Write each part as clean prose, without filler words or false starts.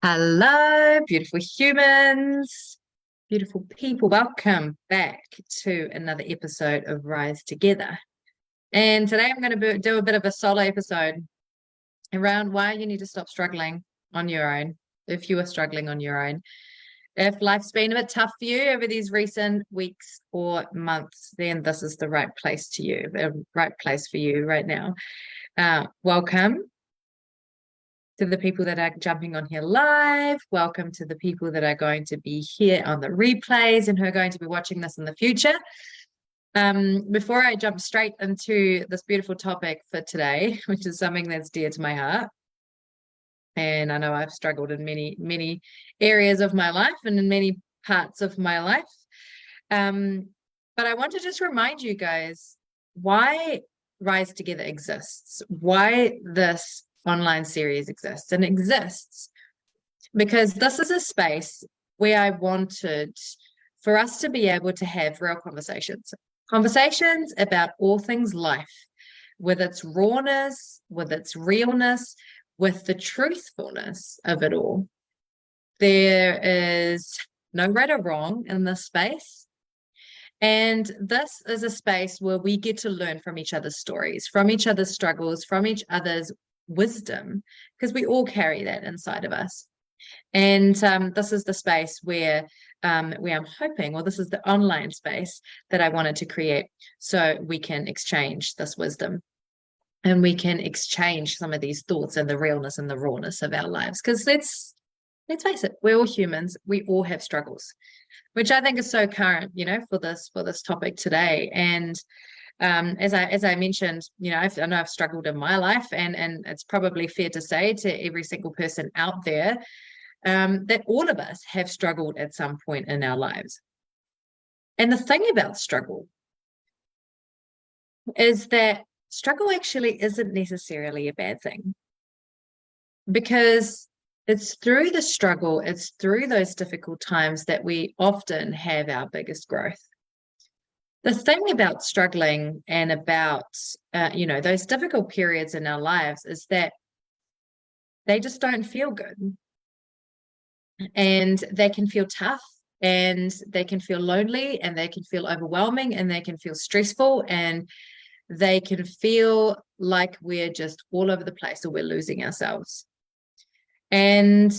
Hello, beautiful humans, beautiful people. Welcome back to another episode of Rise Together. And today I'm going to do a bit of a solo episode around why you need to stop struggling on your own, if you are struggling on your own. If life's been a bit tough for you over these recent weeks or months, then this is the right place to you, the right place for you right now. Welcome to the people that are jumping on here live. Welcome to the people that are going to be here on the replays and who are going to be watching this in the future. Before I jump straight into this beautiful topic for today, which is something that's dear to my heart, and I know I've struggled in many areas of my life and in many parts of my life. But I want to just remind you guys why Rise Together exists, why this online series exists, and exists because this is a space where I wanted for us to be able to have real conversations about all things life, with its rawness, with its realness, with the truthfulness of it all. There is no right or wrong in this space. And this is a space where we get to learn from each other's stories, from each other's struggles, from each other's wisdom, because we all carry that inside of us. And this is the space where I'm hoping, well, this is the online space that I wanted to create so we can exchange this wisdom and we can exchange some of these thoughts and the realness and the rawness of our lives. Because let's face it, we're all humans. We all have struggles, which I think is so current, for this topic today. And as I mentioned, I know I've struggled in my life, and it's probably fair to say to every single person out there that all of us have struggled at some point in our lives. And the thing about struggle is that struggle actually isn't necessarily a bad thing, because it's through the struggle, it's through those difficult times that we often have our biggest growth. The thing about struggling and about, those difficult periods in our lives is that they just don't feel good. And they can feel tough, and they can feel lonely, and they can feel overwhelming, and they can feel stressful, and they can feel like we're just all over the place or we're losing ourselves. And,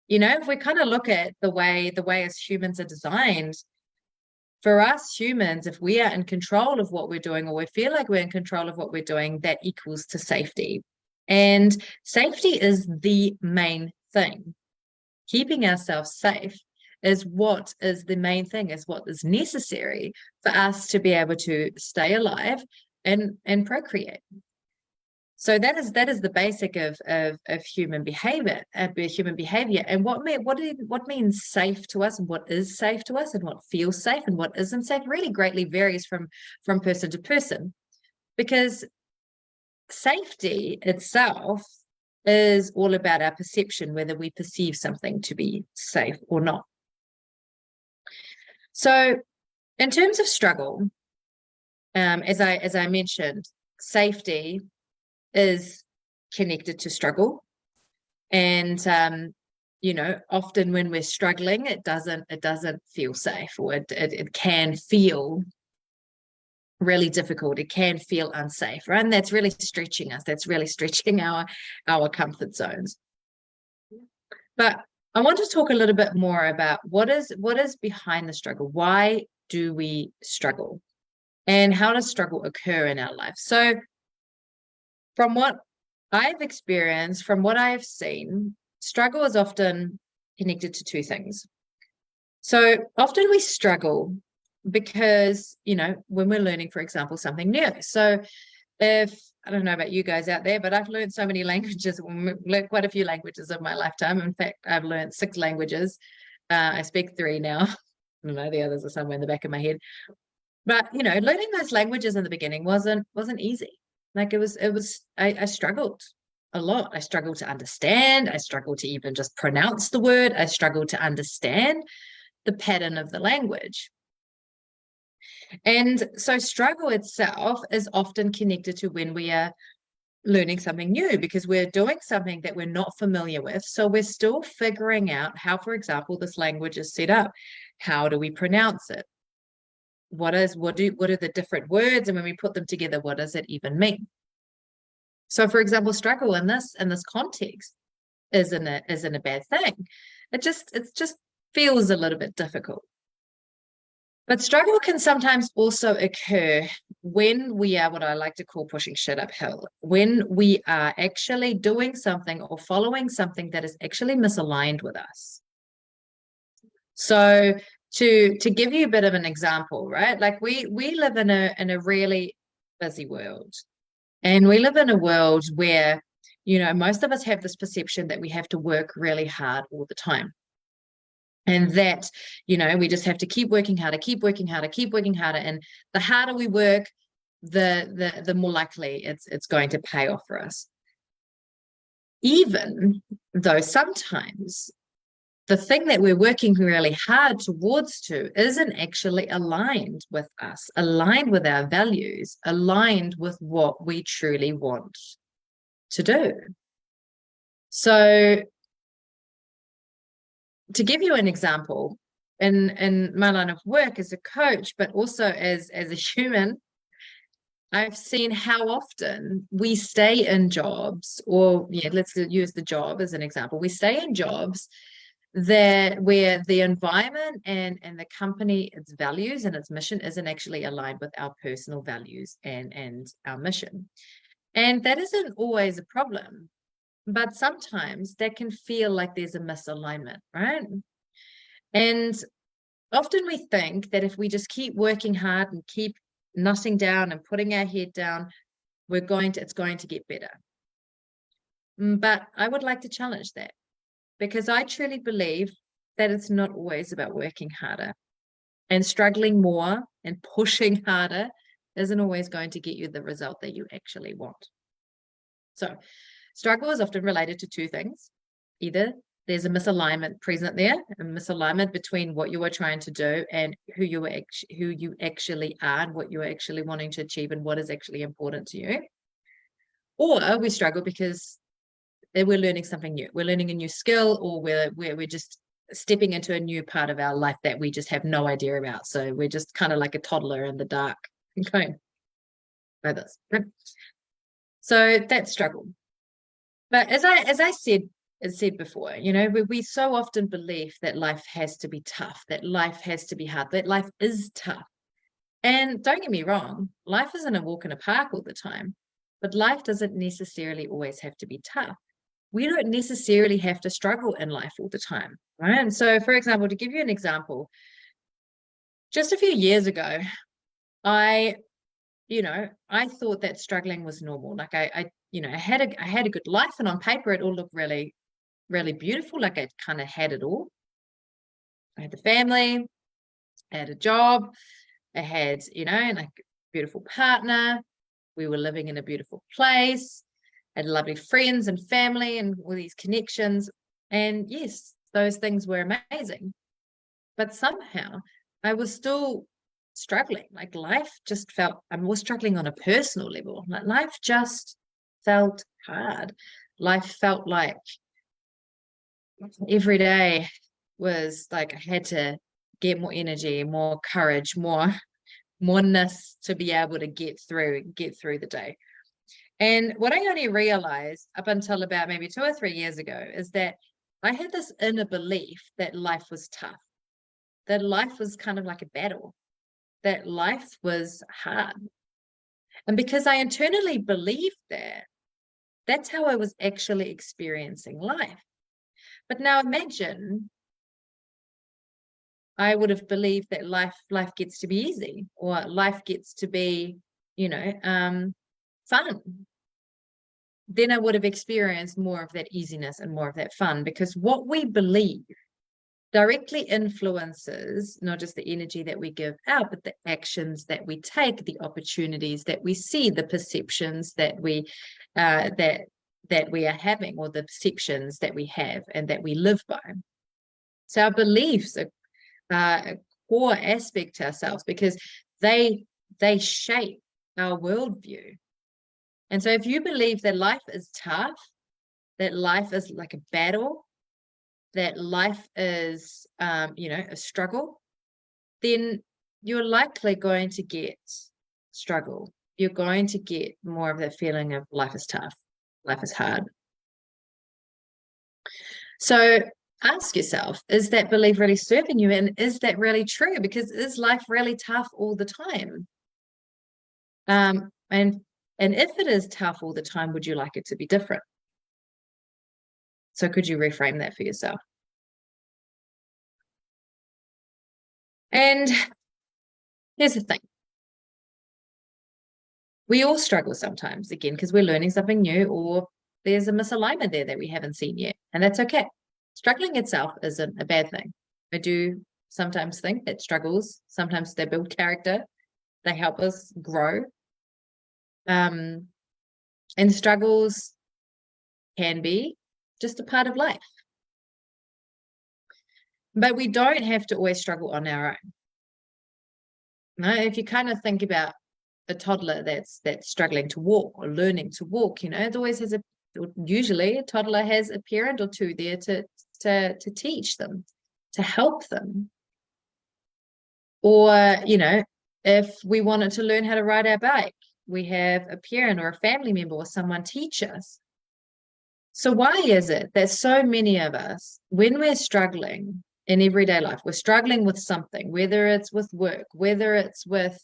if we kind of look at the way as humans are designed, for us humans, if we are in control of what we're doing, or we feel like we're in control of what we're doing, that equals to safety. And safety is the main thing. Keeping ourselves safe is what is the main thing, is what is necessary for us to be able to stay alive and procreate. So that is the basic of human behavior, and what means safe to us, and what is safe to us, and what feels safe and what isn't safe really greatly varies from person to person, because safety itself is all about our perception, whether we perceive something to be safe or not. So in terms of struggle, as I mentioned, safety is connected to struggle. And often when we're struggling, it doesn't feel safe, or it can feel really difficult. It can feel unsafe, right? And that's really stretching us. That's really stretching our comfort zones. But I want to talk a little bit more about what is behind the struggle. Why do we struggle? And how does struggle occur in our life? So from what I've experienced, from what I have seen, struggle is often connected to two things. So often we struggle because, when we're learning, for example, something new. So if, I don't know about you guys out there, but I've learned so many languages, learned quite a few languages in my lifetime. In fact, I've learned 6 languages. I speak 3 now. I don't know, the others are somewhere in the back of my head. But, learning those languages in the beginning wasn't easy. Like I struggled a lot. I struggled to understand. I struggled to even just pronounce the word. I struggled to understand the pattern of the language. And so struggle itself is often connected to when we are learning something new because we're doing something that we're not familiar with. So we're still figuring out how, for example, this language is set up. How do we pronounce it? What are the different words? And when we put them together, what does it even mean? So, for example, struggle in this context isn't a bad thing. It just feels a little bit difficult. But struggle can sometimes also occur when we are what I like to call pushing shit uphill, when we are actually doing something or following something that is actually misaligned with us. So to give you a bit of an example, right? Like we live in a really busy world. And we live in a world where, most of us have this perception that we have to work really hard all the time. And that, we just have to keep working harder, keep working harder, keep working harder. And the harder we work, the more likely it's going to pay off for us. Even though sometimes the thing that we're working really hard towards to isn't actually aligned with us, aligned with our values, aligned with what we truly want to do. So to give you an example, in my line of work as a coach, but also as a human, I've seen how often we stay in jobs, or let's use the job as an example. We stay in jobs where the environment and the company, its values and its mission isn't actually aligned with our personal values and our mission. And that isn't always a problem, but sometimes that can feel like there's a misalignment, right? And often we think that if we just keep working hard and keep nutting down and putting our head down, it's going to get better. But I would like to challenge that, because I truly believe that it's not always about working harder, and struggling more and pushing harder isn't always going to get you the result that you actually want. So struggle is often related to two things. Either there's a misalignment present there, a misalignment between what you are trying to do and who you actually are and what you are actually wanting to achieve and what is actually important to you. Or we struggle because we're learning something new. We're learning a new skill, or we're just stepping into a new part of our life that we just have no idea about. So we're just kind of like a toddler in the dark going like this. So that's struggle. But as I said before, we so often believe that life has to be tough, that life has to be hard, that life is tough. And don't get me wrong, life isn't a walk in a park all the time, but life doesn't necessarily always have to be tough. We don't necessarily have to struggle in life all the time, right? And so, for example, to give you an example, just a few years ago, I thought that struggling was normal. Like I had a good life, and on paper it all looked really, really beautiful. Like I kind of had it all. I had the family, I had a job, I had, like a beautiful partner. We were living in a beautiful place, had lovely friends and family and all these connections. And yes, those things were amazing. But somehow I was still struggling. Like life just felt, I was struggling on a personal level. Like life just felt hard. Life felt like every day was like I had to get more energy, more courage, moreness to be able to get through the day. And what I only realized up until about maybe 2 or 3 years ago is that I had this inner belief that life was tough, that life was kind of like a battle, that life was hard. And because I internally believed that, that's how I was actually experiencing life. But now imagine I would have believed that life gets to be easy, or life gets to be, fun. Then I would have experienced more of that easiness and more of that fun, because what we believe directly influences not just the energy that we give out, but the actions that we take, the opportunities that we see, the perceptions that we that we are having, or the perceptions that we have and that we live by. So our beliefs are a core aspect to ourselves, because they shape our worldview. And so if you believe that life is tough, that life is like a battle, that life is, a struggle, then you're likely going to get struggle. You're going to get more of that feeling of life is tough, life is hard. So ask yourself, is that belief really serving you? And is that really true? Because is life really tough all the time? And if it is tough all the time, would you like it to be different? So could you reframe that for yourself? And here's the thing. We all struggle sometimes, again, because we're learning something new, or there's a misalignment there that we haven't seen yet. And that's okay. Struggling itself isn't a bad thing. I do sometimes think that struggles, sometimes they build character, they help us grow. And struggles can be just a part of life. But we don't have to always struggle on our own. No, if you kind of think about a toddler that's struggling to walk or learning to walk, it always has usually a toddler has a parent or two there to teach them, to help them. Or, if we wanted to learn how to ride our bike, we have a parent or a family member or someone teach us. So why is it that so many of us, when we're struggling in everyday life, we're struggling with something, whether it's with work, whether it's with,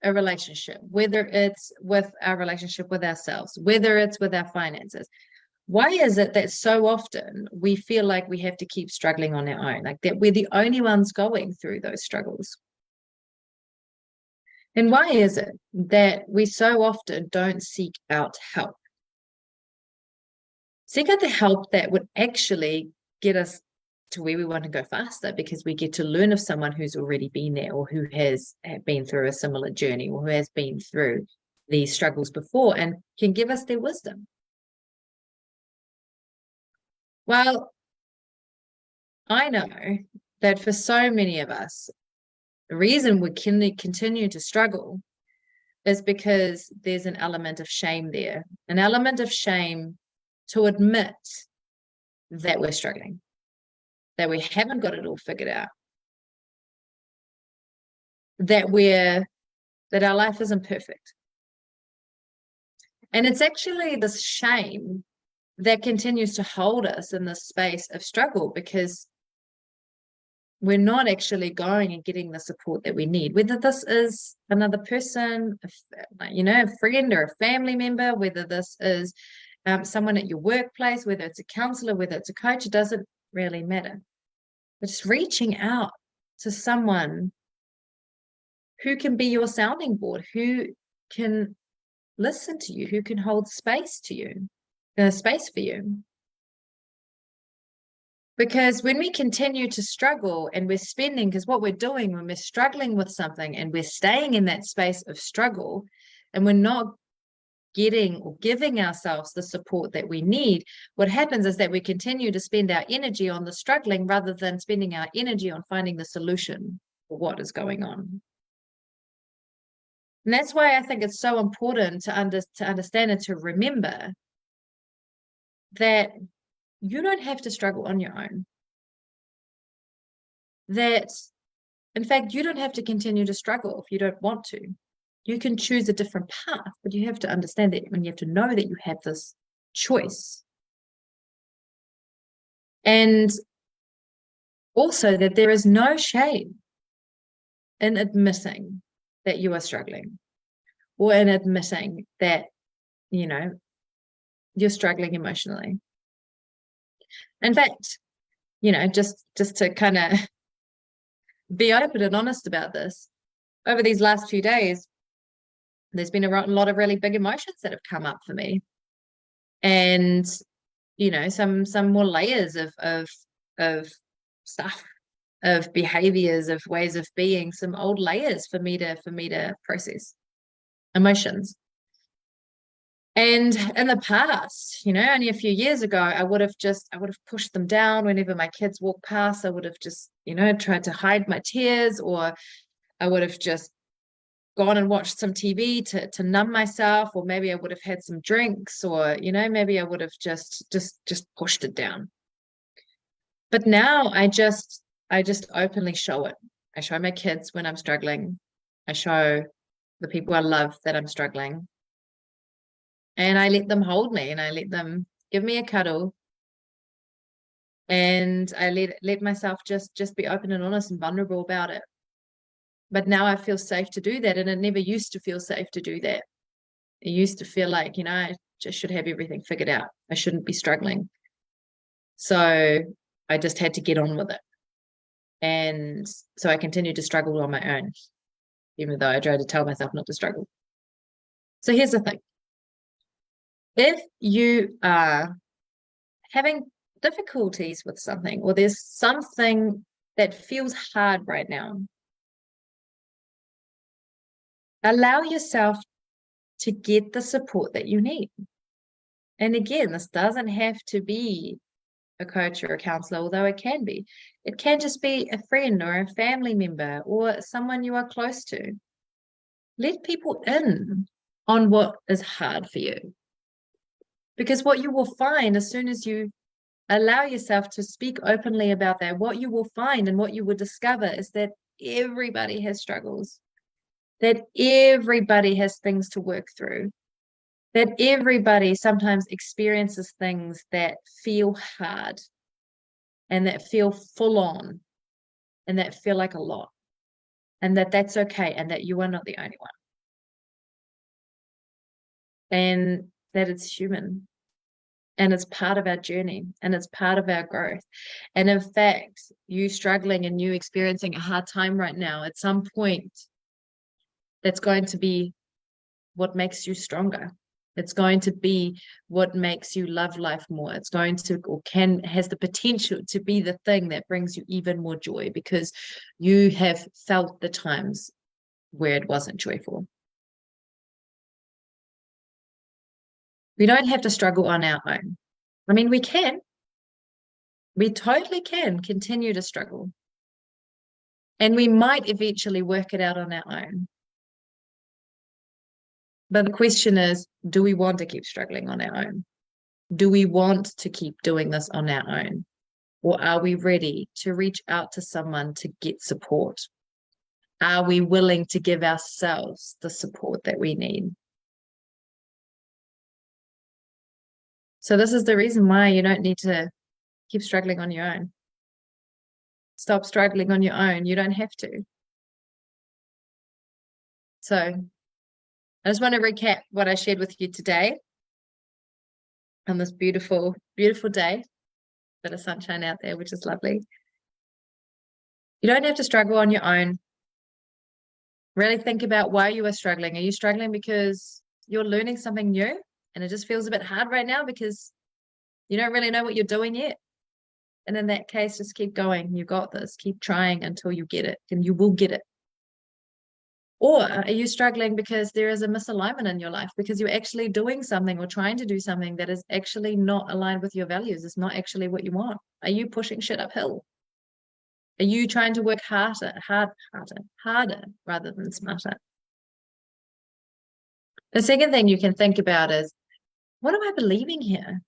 a relationship, whether it's with our relationship with ourselves, whether it's with our finances, why is it that so often we feel like we have to keep struggling on our own, like that we're the only ones going through those struggles? And why is it that we so often don't seek out help? Seek out the help that would actually get us to where we want to go faster, because we get to learn of someone who's already been there, or who has been through a similar journey, or who has been through these struggles before and can give us their wisdom. Well, I know that for so many of us, the reason we can continue to struggle is because there's an element of shame there, an element of shame to admit that we're struggling, that we haven't got it all figured out, that our life isn't perfect. And it's actually this shame that continues to hold us in this space of struggle, because we're not actually going and getting the support that we need, whether this is another person, a friend or a family member, whether this is someone at your workplace, whether it's a counselor, whether it's a coach, it doesn't really matter. But just reaching out to someone who can be your sounding board, who can listen to you, who can hold space to you, space for you. Because when we continue to struggle and we're spending, because what we're doing when we're struggling with something and we're staying in that space of struggle, and we're not getting or giving ourselves the support that we need, what happens is that we continue to spend our energy on the struggling rather than spending our energy on finding the solution for what is going on. And that's why I think it's so important to understand and to remember that you don't have to struggle on your own. That, in fact, you don't have to continue to struggle if you don't want to. You can choose a different path, but you have to understand that, and you have to know that you have this choice. And also that there is no shame in admitting that you are struggling, or in admitting that, you're struggling emotionally. In fact, just to kind of be open and honest about this, over these last few days, there's been a lot of really big emotions that have come up for me. And, some more layers of stuff, of behaviors, of ways of being, some old layers for me to process emotions. And in the past, only a few years ago, I would have pushed them down whenever my kids walked past. I would have just, tried to hide my tears, or I would have just gone and watched some TV to numb myself, or maybe I would have had some drinks, or maybe I would have just pushed it down. But now I just openly show it. I show my kids when I'm struggling. I show the people I love that I'm struggling. And I let them hold me, and I let them give me a cuddle. And I let myself just be open and honest and vulnerable about it. But now I feel safe to do that. And it never used to feel safe to do that. It used to feel like, I just should have everything figured out. I shouldn't be struggling. So I just had to get on with it. And so I continued to struggle on my own, even though I tried to tell myself not to struggle. So here's the thing. If you are having difficulties with something, or there's something that feels hard right now, allow yourself to get the support that you need. And again, this doesn't have to be a coach or a counselor, although it can be. It can just be a friend or a family member or someone you are close to. Let people in on what is hard for you. Because what you will find as soon as you allow yourself to speak openly about that, what you will find and what you will discover is that everybody has struggles, that everybody has things to work through, that everybody sometimes experiences things that feel hard and that feel full on and that feel like a lot, and that's okay, and that you are not the only one, and that it's human, and it's part of our journey, and it's part of our growth. And in fact, you struggling and you experiencing a hard time right now, at some point, that's going to be what makes you stronger. It's going to be what makes you love life more. It's going to, or has the potential to be the thing that brings you even more joy, because you have felt the times where it wasn't joyful. We don't have to struggle on our own. I mean, we can. We totally can continue to struggle. And we might eventually work it out on our own. But the question is, do we want to keep struggling on our own? Do we want to keep doing this on our own? Or are we ready to reach out to someone to get support? Are we willing to give ourselves the support that we need? So this is the reason why you don't need to keep struggling on your own. Stop struggling on your own. You don't have to. So I just want to recap what I shared with you today on this beautiful, beautiful day. Bit of sunshine out there, which is lovely. You don't have to struggle on your own. Really think about why you are struggling. Are you struggling because you're learning something new and it just feels a bit hard right now because you don't really know what you're doing yet? And in that case, just keep going. You got this. Keep trying until you get it, and you will get it. Or are you struggling because there is a misalignment in your life, because you're actually doing something or trying to do something that is actually not aligned with your values? It's not actually what you want. Are you pushing shit uphill? Are you trying to work harder rather than smarter? The second thing you can think about is, what am I believing here?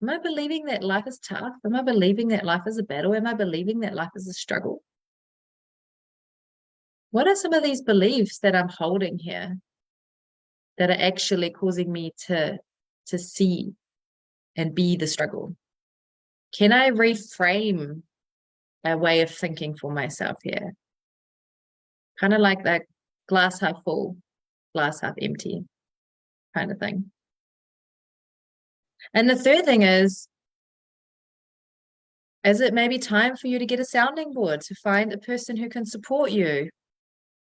Am I believing that life is tough? Am I believing that life is a battle? Am I believing that life is a struggle? What are some of these beliefs that I'm holding here that are actually causing me to see and be the struggle? Can I reframe a way of thinking for myself here? Kind of like that glass half full, glass half empty kind of thing. And the third thing is it maybe time for you to get a sounding board, to find a person who can support you,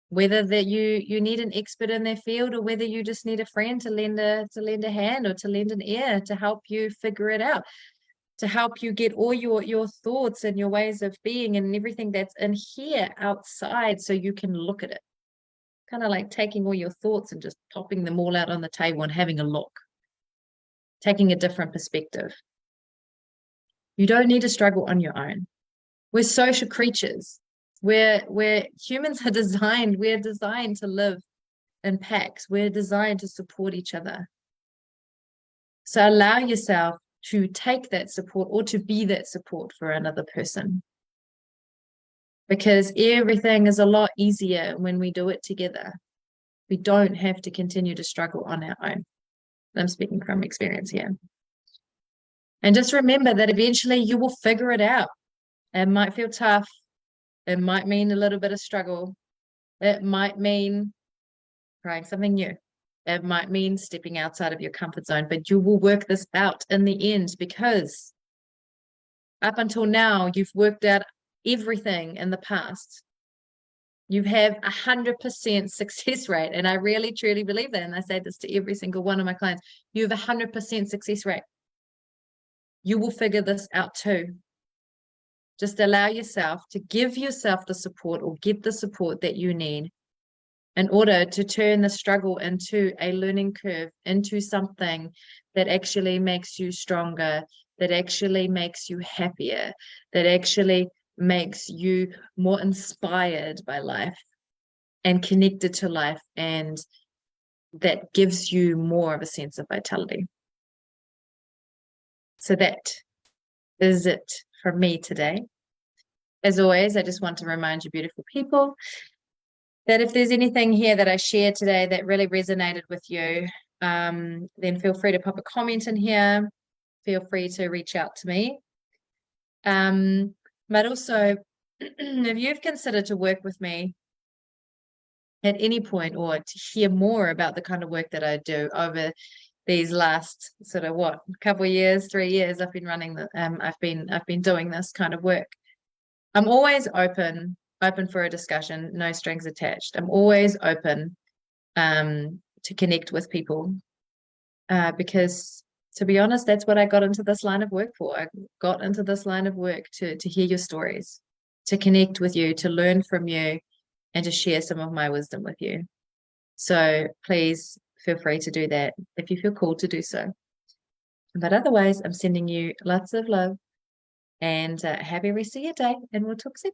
whether that you need an expert in their field, or whether you just need a friend to lend a hand or to lend an ear to help you figure it out, to help you get all your thoughts and your ways of being and everything that's in here outside, so you can look at it. Kind of like taking all your thoughts and just popping them all out on the table and having a look, taking a different perspective. You don't need to struggle on your own. We're social creatures. We're humans are designed, we're designed to live in packs. We're designed to support each other. So allow yourself to take that support or to be that support for another person. Because everything is a lot easier when we do it together. We don't have to continue to struggle on our own. I'm speaking from experience here. And just remember that eventually you will figure it out. It might feel tough. It might mean a little bit of struggle. It might mean trying something new. It might mean stepping outside of your comfort zone, but you will work this out in the end, because up until now, you've worked out everything in the past. You have 100% success rate. And I really, truly believe that. And I say this to every single one of my clients. You have 100% success rate. You will figure this out too. Just allow yourself to give yourself the support, or get the support that you need, in order to turn the struggle into a learning curve, into something that actually makes you stronger, that actually makes you happier, that actually makes you more inspired by life and connected to life, and that gives you more of a sense of vitality. So that is it from me today. As always, I just want to remind you, beautiful people, that if there's anything here that I shared today that really resonated with you, then feel free to pop a comment in here. Feel free to reach out to me. But also, if you've considered to work with me at any point, or to hear more about the kind of work that I do over these last sort of couple of years, 3 years, I've been running the I've been doing this kind of work. I'm always open for a discussion, no strings attached. I'm always open to connect with people, because, to be honest, that's what I got into this line of work for. I got into this line of work to hear your stories, to connect with you, to learn from you, and to share some of my wisdom with you. So please feel free to do that if you feel called to do so. But otherwise, I'm sending you lots of love, and happy rest of your day, and we'll talk soon.